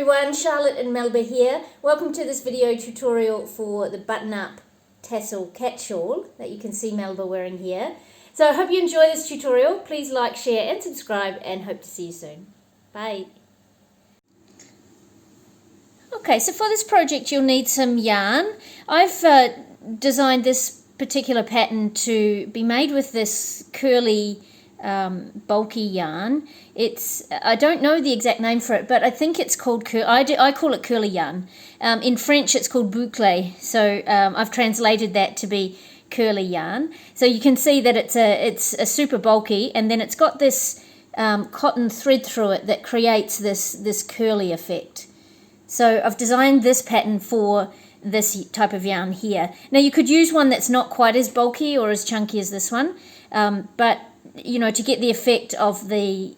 everyone, Charlotte and Melba here. Welcome to this video tutorial for the button-up tassel cat shawl that you can see Melba wearing here. So I hope you enjoy this tutorial. Please like, share and subscribe, and hope to see you soon. Bye. Okay, so for this project you'll need some yarn. I've designed this particular pattern to be made with this curly bulky yarn. I don't know the exact name for it, but I think it's called I call it curly yarn. In French it's called boucle, so I've translated that to be curly yarn. So you can see that it's a super bulky, and then it's got this cotton thread through it that creates this curly effect. So I've designed this pattern for this type of yarn here. Now you could use one that's not quite as bulky or as chunky as this one, but you know, to get the effect of the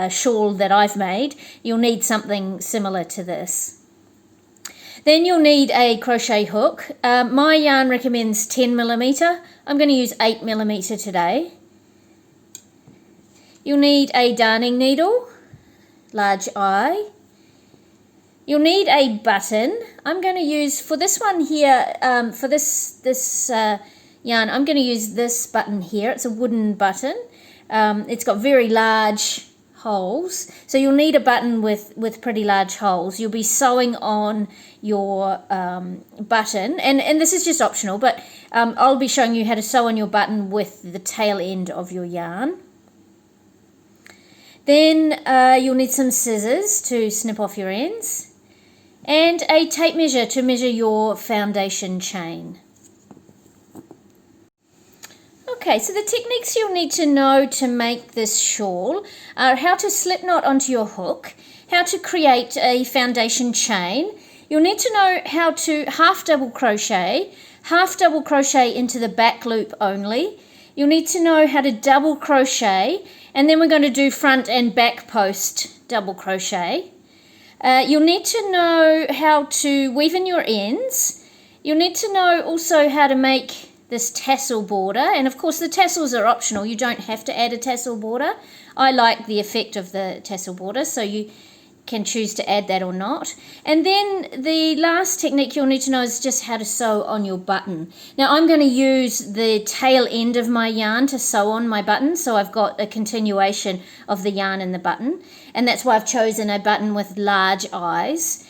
shawl that I've made, you'll need something similar to this. Then you'll need a crochet hook. My yarn recommends 10mm. I'm going to use 8mm today. You'll need a darning needle, large eye. You'll need a button. I'm going to use, for this one here, for this yarn, I'm going to use this button here. It's a wooden button. It's got very large holes, so you'll need a button with pretty large holes. You'll be sewing on your button, and this is just optional, but I'll be showing you how to sew on your button with the tail end of your yarn. Then you'll need some scissors to snip off your ends, and a tape measure to measure your foundation chain. Okay, so the techniques you'll need to know to make this shawl are how to slip knot onto your hook, how to create a foundation chain. You'll need to know how to half double crochet into the back loop only. You'll need to know how to double crochet, and then we're going to do front and back post double crochet. You'll need to know how to weave in your ends. You'll need to know also how to make this tassel border, and of course the tassels are optional. You don't have to add a tassel border. I like the effect of the tassel border, so you can choose to add that or not. And then the last technique you'll need to know is just how to sew on your button. Now I'm going to use the tail end of my yarn to sew on my button, so I've got a continuation of the yarn in the button, and that's why I've chosen a button with large eyes.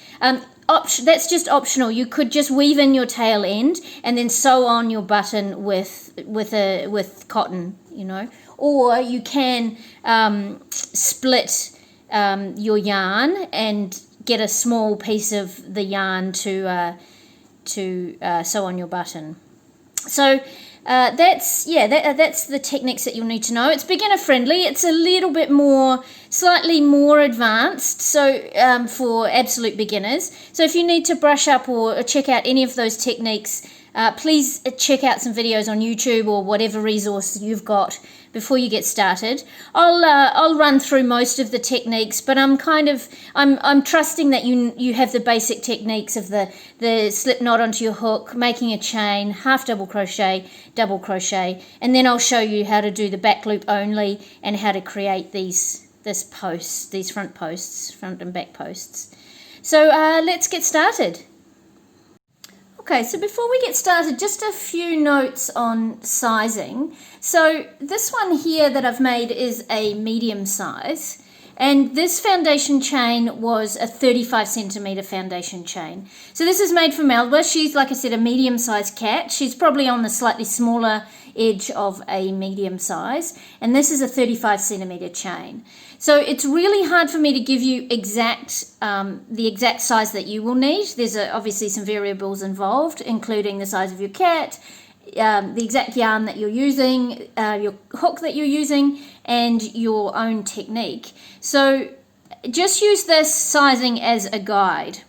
That's just optional. You could just weave in your tail end and then sew on your button with cotton, you know, or you can split your yarn and get a small piece of the yarn to sew on your button. So that's the techniques that you'll need to know. It's beginner friendly. It's a little bit more, slightly more advanced, so for absolute beginners. So if you need to brush up or check out any of those techniques, please check out some videos on YouTube or whatever resource you've got before you get started. I'll run through most of the techniques, but I'm trusting that you have the basic techniques of the slip knot onto your hook, making a chain, half double crochet, and then I'll show you how to do the back loop only and how to create these front and back posts. So let's get started. Okay, so before we get started, just a few notes on sizing. So this one here that I've made is a medium size, and this foundation chain was a 35cm foundation chain. So this is made for Melba. She's, like I said, a medium-sized cat. She's probably on the slightly smaller edge of a medium size, and this is a 35cm chain. So it's really hard for me to give you the exact size that you will need. There's obviously some variables involved, including the size of your cat, the exact yarn that you're using, your hook that you're using, and your own technique. So just use this sizing as a guide.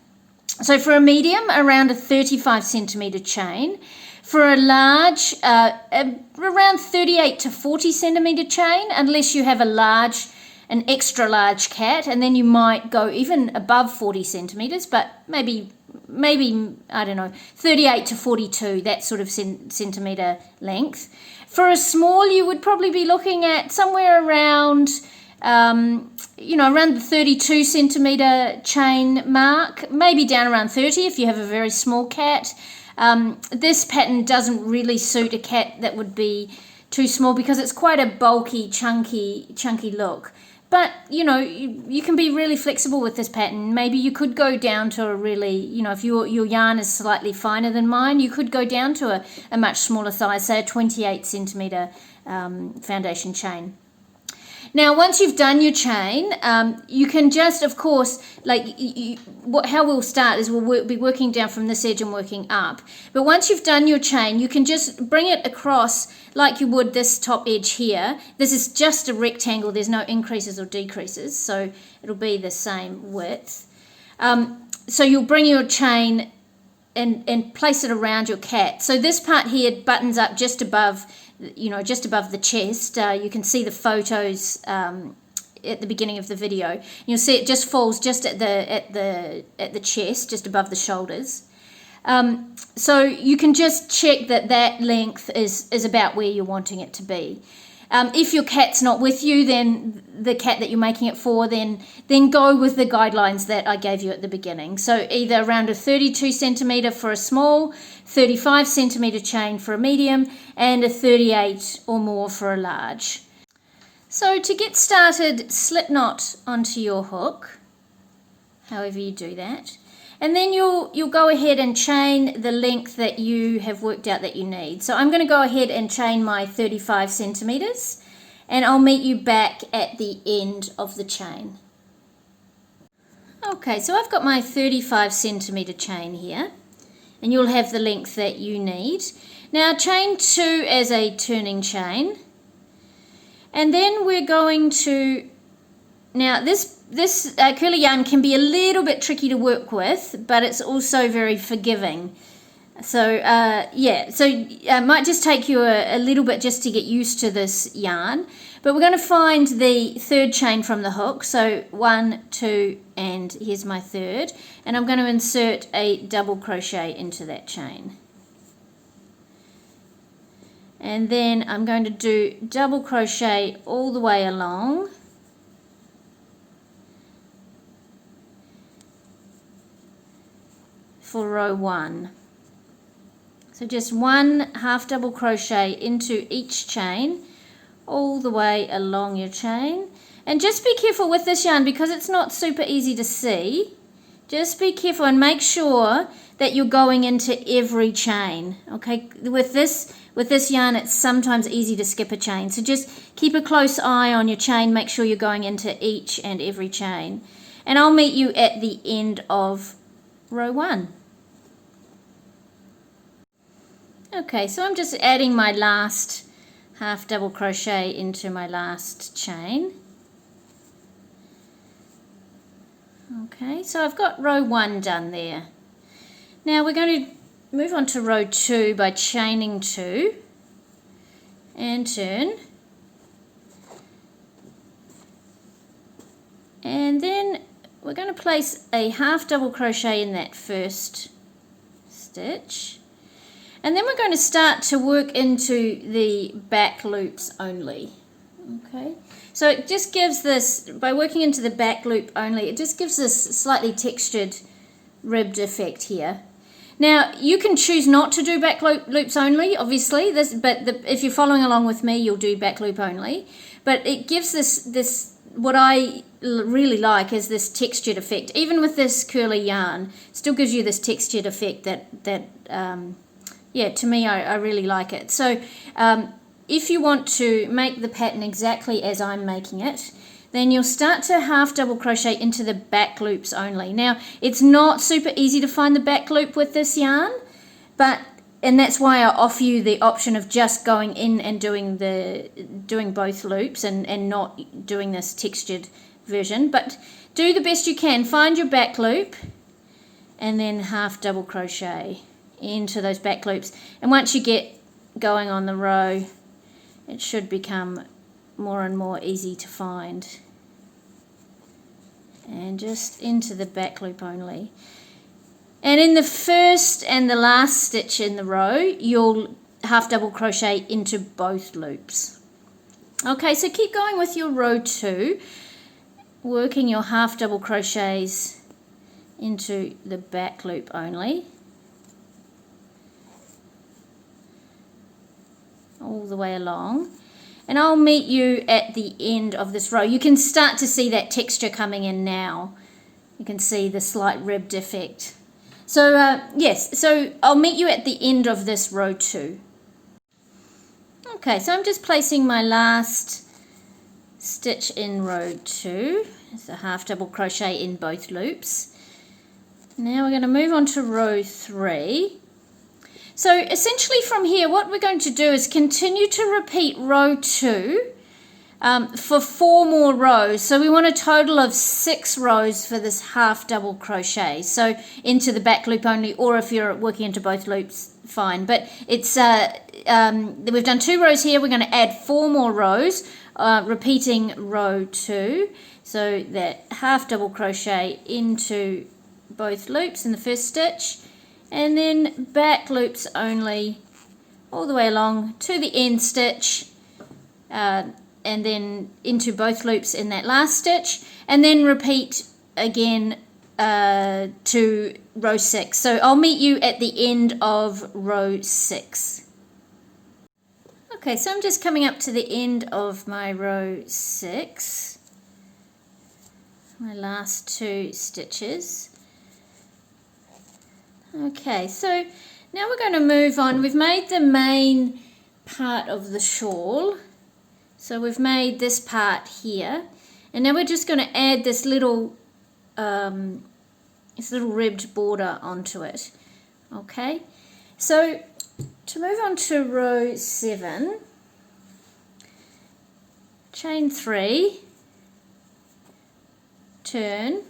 So for a medium, around a 35cm chain. For a large, around 38 to 40cm chain, unless you have an extra large cat, and then you might go even above 40 centimeters, but maybe I don't know, 38 to 42, that sort of centimeter length. For a small, you would probably be looking at somewhere around you know, around the 32 centimeter chain mark, maybe down around 30 if you have a very small cat. This pattern doesn't really suit a cat that would be too small because it's quite a bulky, chunky look. But, you know, you can be really flexible with this pattern. Maybe you could go down to a really, you know, if your yarn is slightly finer than mine, you could go down to a much smaller size, say a 28 centimeter foundation chain. Now, once you've done your chain, you can just, of course, like how we'll start is we'll be working down from this edge and working up. But once you've done your chain, you can just bring it across like you would this top edge here. This is just a rectangle. There's no increases or decreases, so it'll be the same width. So you'll bring your chain and place it around your cat. So this part here buttons up just above, you know, just above the chest. You can see the photos at the beginning of the video. You'll see it just falls just at the chest, just above the shoulders. So you can just check that length is about where you're wanting it to be. If your cat's not with you, then the cat that you're making it for, then go with the guidelines that I gave you at the beginning. So either around a 32 centimeter for a small, 35 centimeter chain for a medium, and a 38 or more for a large. So to get started, slip knot onto your hook, however you do that. And then you'll go ahead and chain the length that you have worked out that you need. So I'm going to go ahead and chain my 35 centimeters, and I'll meet you back at the end of the chain. Okay, so I've got my 35 centimeter chain here, and you'll have the length that you need. Now chain 2 as a turning chain, and then we're going to, now this acrylic yarn can be a little bit tricky to work with, but it's also very forgiving. So yeah, so it might just take you a little bit just to get used to this yarn. But we're going to find the third chain from the hook. So 1, 2, and here's my third. And I'm going to insert a double crochet into that chain. And then I'm going to do double crochet all the way along. For row 1. So just 1 half double crochet into each chain all the way along your chain. And just be careful with this yarn because it's not super easy to see. Just be careful and make sure that you're going into every chain. Okay, with this yarn it's sometimes easy to skip a chain. So just keep a close eye on your chain, make sure you're going into each and every chain. And I'll meet you at the end of row 1. Okay, so I'm just adding my last half double crochet into my last chain. Okay, so I've got row 1 done there. Now we're going to move on to row 2 by chaining 2 and turn. And then we're going to place a half double crochet in that first stitch. And then we're going to start to work into the back loops only. Okay, so it just gives this, by working into the back loop only, it just gives this slightly textured ribbed effect here. Now you can choose not to do back loops only, obviously, if you're following along with me, you'll do back loop only. But it gives this what I really like is this textured effect. Even with this curly yarn, it still gives you this textured effect that yeah, to me, I really like it. So if you want to make the pattern exactly as I'm making it, then you'll start to half double crochet into the back loops only. Now, it's not super easy to find the back loop with this yarn, and that's why I offer you the option of just going in and doing both loops and not doing this textured version. But do the best you can. Find your back loop and then half double crochet into those back loops, and once you get going on the row it should become more and more easy to find. And just into the back loop only, and in the first and the last stitch in the row you'll half double crochet into both loops. Okay, so keep going with your row 2, working your half double crochets into the back loop only, all the way along. And I'll meet you at the end of this row. You can start to see that texture coming in now. You can see the slight ribbed effect. So yes, so I'll meet you at the end of this row 2. Okay, so I'm just placing my last stitch in row 2. It's a half double crochet in both loops. Now we're going to move on to row 3. So essentially from here, what we're going to do is continue to repeat row 2 for 4 more rows. So we want a total of 6 rows for this half double crochet. So into the back loop only, or if you're working into both loops, fine. But it's we've done 2 rows here. We're going to add 4 more rows, repeating row 2. So that half double crochet into both loops in the first stitch, and then back loops only all the way along to the end stitch, and then into both loops in that last stitch, and then repeat again to row 6. So I'll meet you at the end of row 6. Okay, so I'm just coming up to the end of my row 6, my last 2 stitches. Okay, so now we're going to move on. We've made the main part of the shawl. So we've made this part here. And now we're just going to add this little ribbed border onto it. Okay, so to move on to row 7, chain 3, turn.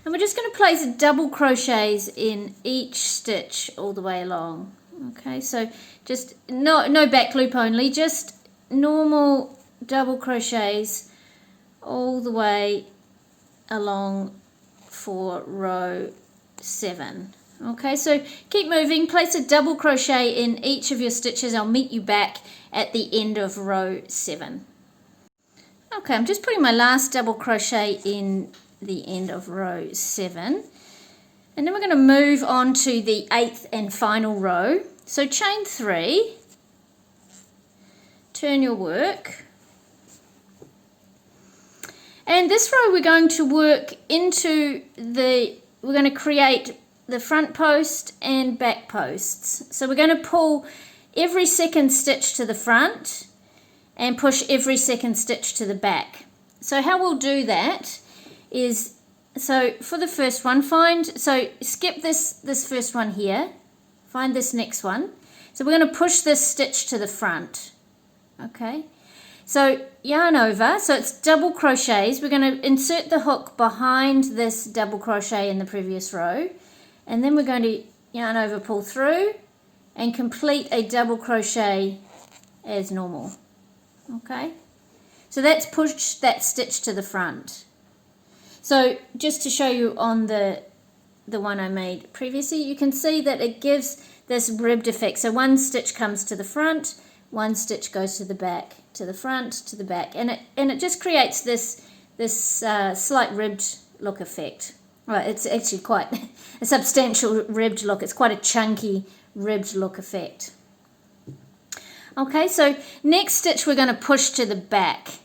And we're just going to place double crochets in each stitch all the way along. Okay, so just no back loop only, just normal double crochets all the way along for row 7. Okay, so keep moving, place a double crochet in each of your stitches. I'll meet you back at the end of row 7. Okay, I'm just putting my last double crochet in the end of row 7, and then we're going to move on to the 8th and final row. So chain 3, turn your work, and this row we're going to work into we're going to create the front post and back posts. So we're going to pull every second stitch to the front and push every second stitch to the back. So how we'll do that is, so for the first one, skip this first one here, find this next one. So we're going to push this stitch to the front. Okay, so yarn over, so it's double crochets. We're going to insert the hook behind this double crochet in the previous row, and then we're going to yarn over, pull through, and complete a double crochet as normal. Okay, so that's pushed that stitch to the front. So just to show you on the one I made previously, you can see that it gives this ribbed effect. So one stitch comes to the front, one stitch goes to the back, to the front, to the back, and it just creates this slight ribbed look effect. Well, it's actually quite a substantial ribbed look. It's quite a chunky ribbed look effect. Okay, so next stitch we're going to push to the back.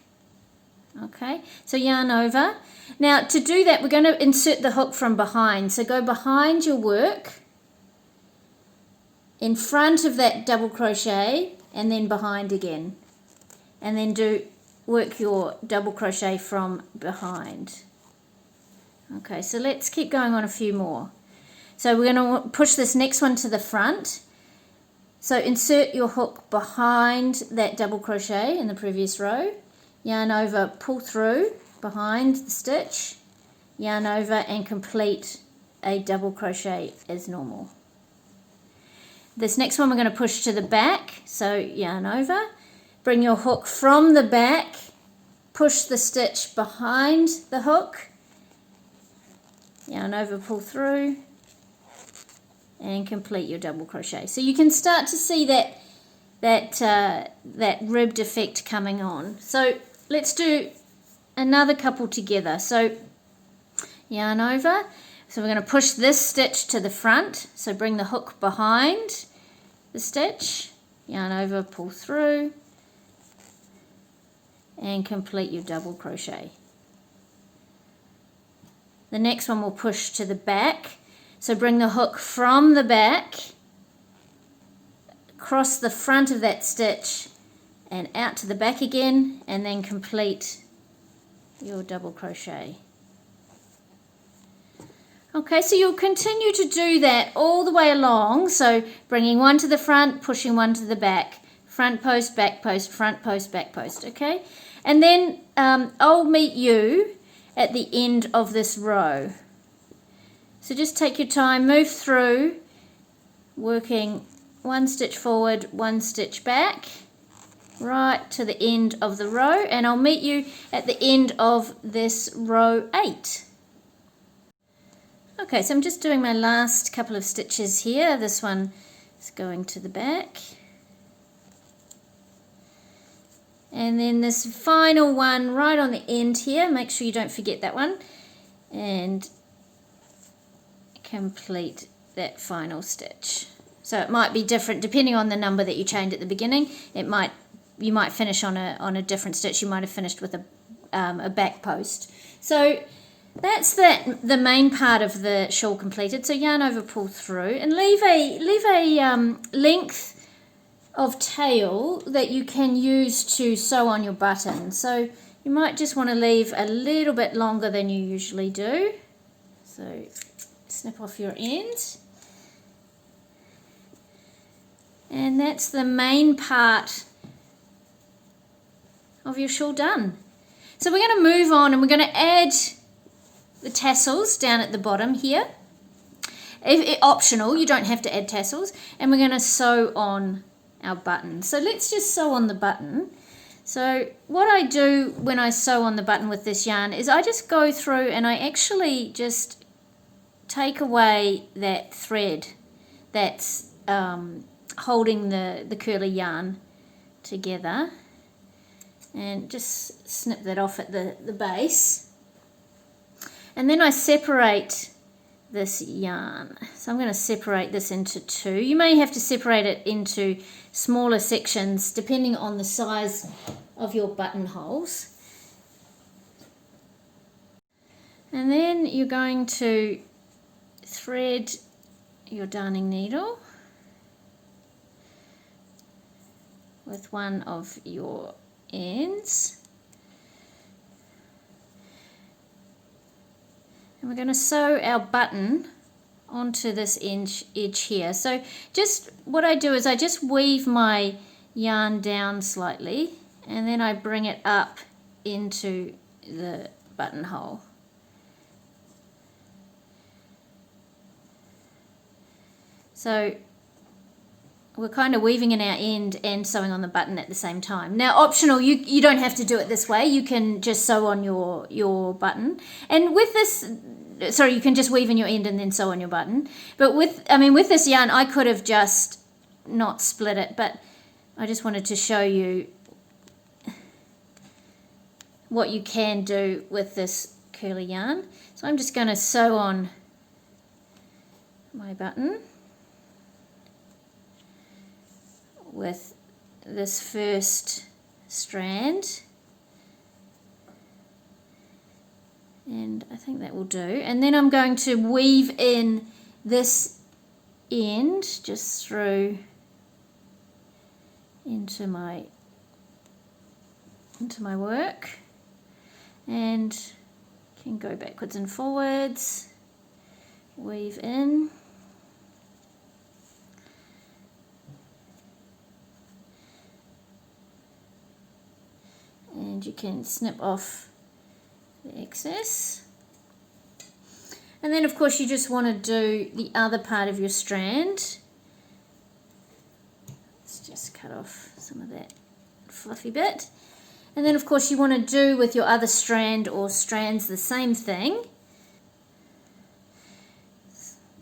Okay, so yarn over. Now to do that, we're going to insert the hook from behind. So go behind your work, in front of that double crochet, and then behind again. And then work your double crochet from behind. Okay, so let's keep going on a few more. So we're going to push this next one to the front. So insert your hook behind that double crochet in the previous row, yarn over, pull through behind the stitch, yarn over, and complete a double crochet as normal. This next one we're going to push to the back, so yarn over, bring your hook from the back, push the stitch behind the hook, yarn over, pull through, and complete your double crochet. So you can start to see that that ribbed effect coming on. So let's do another couple together. So yarn over. So we're going to push this stitch to the front. So bring the hook behind the stitch, yarn over, pull through, and complete your double crochet. The next one will push to the back. So bring the hook from the back, across the front of that stitch and out to the back again, and then complete your double crochet. Okay, so you'll continue to do that all the way along. So bringing one to the front, pushing one to the back, front post, back post, front post, back post, okay? And then I'll meet you at the end of this row. So just take your time, move through, working one stitch forward, one stitch back, right to the end of the row, and I'll meet you at the end of this row 8. Okay, so I'm just doing my last couple of stitches here. This one is going to the back. And then this final one right on the end here, make sure you don't forget that one, and complete that final stitch. So it might be different depending on the number that you chained at the beginning. You might finish on a different stitch. You might have finished with a back post. So that's the main part of the shawl completed. So yarn over, pull through, and leave a length of tail that you can use to sew on your button. So you might just want to leave a little bit longer than you usually do. So snip off your end. And that's the main part of your shawl done. So we're going to move on and we're going to add the tassels down at the bottom here. If optional, you don't have to add tassels. And we're going to sew on our button. So let's just sew on the button. So what I do when I sew on the button with this yarn is I just go through and I actually just take away that thread that's holding the curly yarn together, and just snip that off at the base. And then I separate this yarn. So I'm going to separate this into 2. You may have to separate it into smaller sections depending on the size of your buttonholes. And then you're going to thread your darning needle with one of your ends. And we're going to sew our button onto this edge here. So just what I do is I just weave my yarn down slightly and then I bring it up into the buttonhole. So we're kind of weaving in our end and sewing on the button at the same time. Now optional, you don't have to do it this way. You can just sew on your button. And with this, sorry, you can just weave in your end and then sew on your button. But with this yarn, I could have just not split it, but I just wanted to show you what you can do with this curly yarn. So I'm just going to sew on my button with this first strand, and I think that will do. And then I'm going to weave in this end just through into my work, and can go backwards and forwards, weave in. And you can snip off the excess. And then of course you just want to do the other part of your strand. Let's just cut off some of that fluffy bit. And then of course you want to do with your other strand or strands the same thing.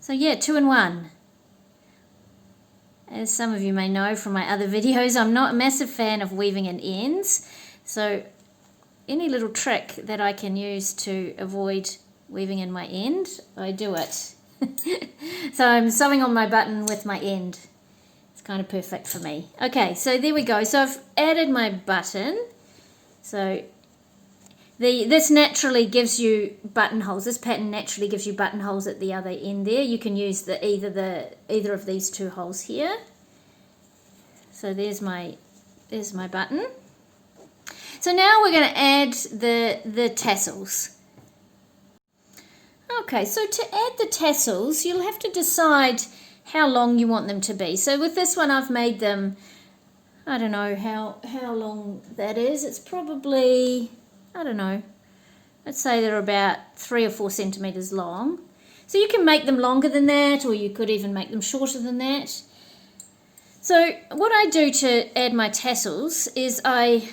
So yeah, 2 in 1. As some of you may know from my other videos, I'm not a massive fan of weaving in ends, so any little trick that I can use to avoid weaving in my end, I do it. So I'm sewing on my button with my end. It's kind of perfect for me. Okay, so there we go. So I've added my button. So this naturally gives you buttonholes. This pattern naturally gives you buttonholes at the other end there. You can use either of these two holes here. So there's my button. So now we're going to add the tassels. Okay, so to add the tassels, you'll have to decide how long you want them to be. So with this one, I've made them, I don't know how long that is. It's probably, I don't know, let's say they're about 3 or 4 centimeters long. So you can make them longer than that, or you could even make them shorter than that. So what I do to add my tassels is I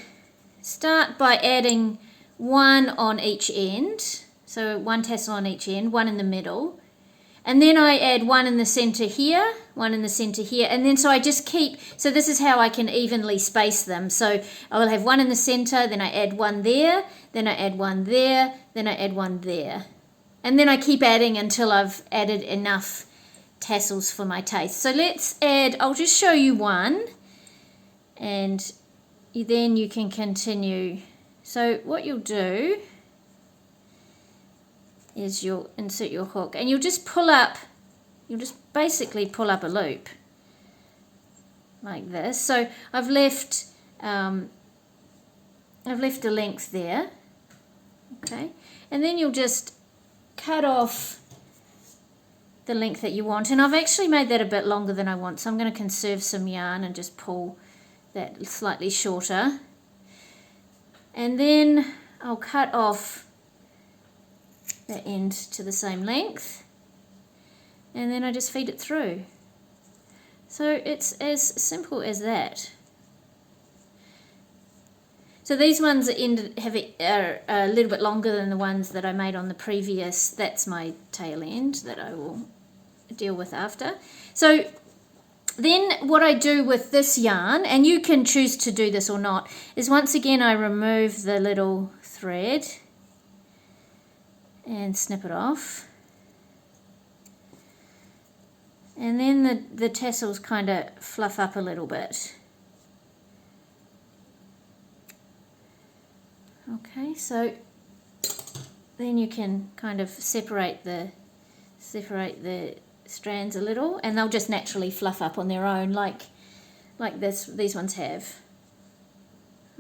start by adding one on each end. So 1 tassel on each end, 1 in the middle. And then I add 1 in the center here, 1 in the center here. And then so I just keep, so this is how I can evenly space them. So I will have 1 in the center, then I add 1 there, then I add 1 there, then I add 1 there. And then I keep adding until I've added enough tassels for my taste. So let's add, I'll just show you one, and then you can continue. So what you'll do is you'll insert your hook and you'll just basically pull up a loop like this. So I've left a length there, okay, and then you'll just cut off the length that you want, and I've actually made that a bit longer than I want, so I'm going to conserve some yarn and just pull that slightly shorter, and then I'll cut off the end to the same length, and then I just feed it through. So it's as simple as that. So these ones are a little bit longer than the ones that I made on the previous. That's my tail end that I will deal with after. So then what I do with this yarn, and you can choose to do this or not, is once again I remove the little thread and snip it off, and then the tassels kind of fluff up a little bit. Okay, so then you can kind of separate the strands a little, and they'll just naturally fluff up on their own, like these ones have.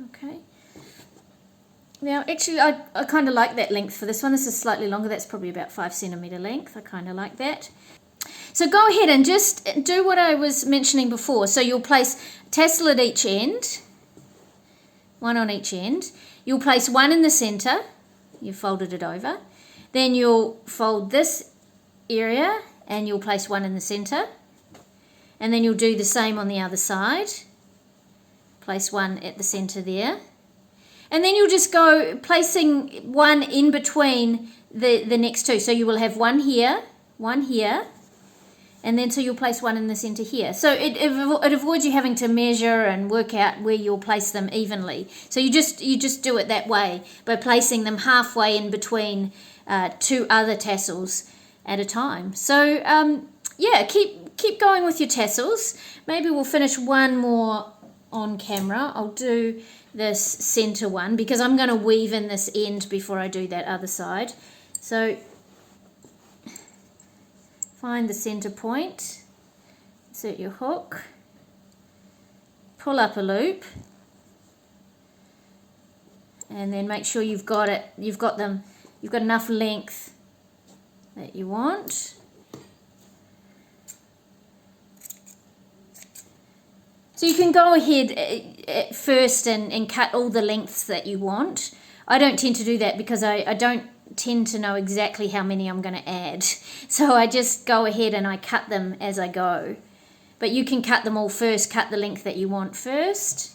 Okay. Now, actually, I kind of like that length for this one. This is slightly longer. That's probably about 5 centimeter length. I kind of like that. So go ahead and just do what I was mentioning before. So you'll place a tassel at each end, 1 on each end. You'll place 1 in the center. You've folded it over. Then you'll fold this area and you'll place 1 in the center. And then you'll do the same on the other side. Place 1 at the center there. And then you'll just go placing 1 in between the next two. So you will have 1 here, and then so you'll place 1 in the center here. So it avoids you having to measure and work out where you'll place them evenly. So you just do it that way by placing them halfway in between 2 other tassels at a time. So yeah, keep going with your tassels. Maybe we'll finish one more on camera. I'll do this center one because I'm going to weave in this end before I do that other side. So find the center point, insert your hook, pull up a loop, and then make sure you've got enough length that you want. So you can go ahead first and cut all the lengths that you want. I don't tend to do that because I don't tend to know exactly how many I'm going to add. So I just go ahead and I cut them as I go. But you can cut them all first, cut the length that you want first,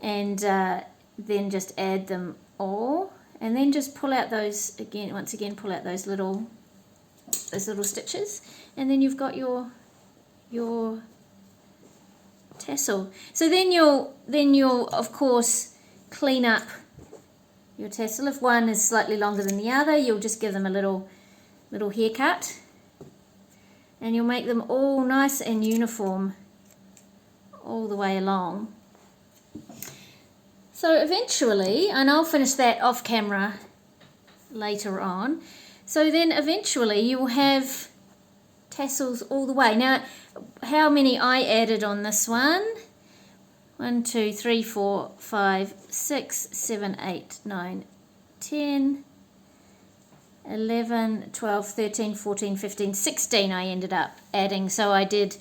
and then just add them all. And then just pull out those, once again pull out those little stitches. And then you've got your tassel. So then you'll of course clean up your tassel. If one is slightly longer than the other, you'll just give them a little haircut, and you'll make them all nice and uniform all the way along. So eventually, and I'll finish that off camera later on, so then eventually you'll have tassels all the way. Now, how many I added on this one? 1, 2, 3, 4, 5, 6, 7, 8, 9, 10, 11, 12, 13, 14, 15, 16 I ended up adding. So I did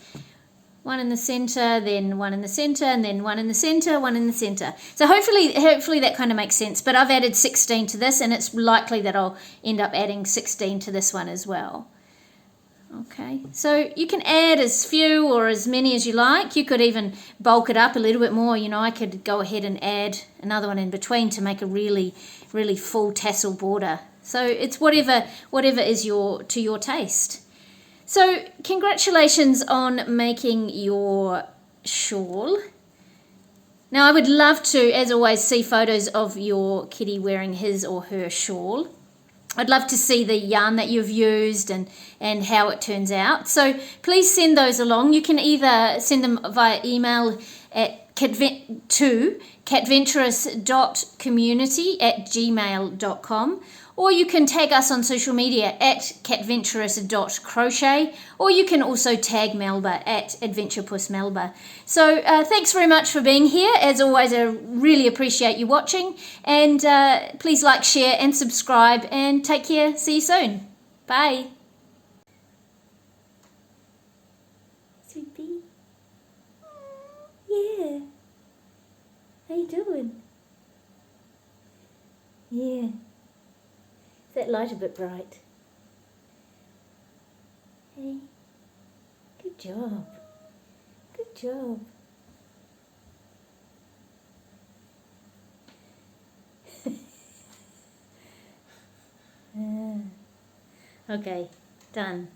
one in the center, then one in the center, and then one in the center, one in the center. So hopefully that kind of makes sense. But I've added 16 to this, and it's likely that I'll end up adding 16 to this one as well. Okay, so you can add as few or as many as you like. You could even bulk it up a little bit more. You know, I could go ahead and add another one in between to make a really, really full tassel border. So it's whatever is to your taste. So congratulations on making your shawl. Now I would love to, as always, see photos of your kitty wearing his or her shawl. I'd love to see the yarn that you've used and how it turns out. So please send those along. You can either send them via email at catventurous.community@gmail.com, or you can tag us on social media at catventurous.crochet, or you can also tag Melba at AdventurePussMelba. So thanks very much for being here. As always, I really appreciate you watching, and please like, share and subscribe, and take care. See you soon. Bye. Sweetie. Yeah. How you doing? Yeah. Is that light a bit bright? Hey. Good job. Good job. Okay, done.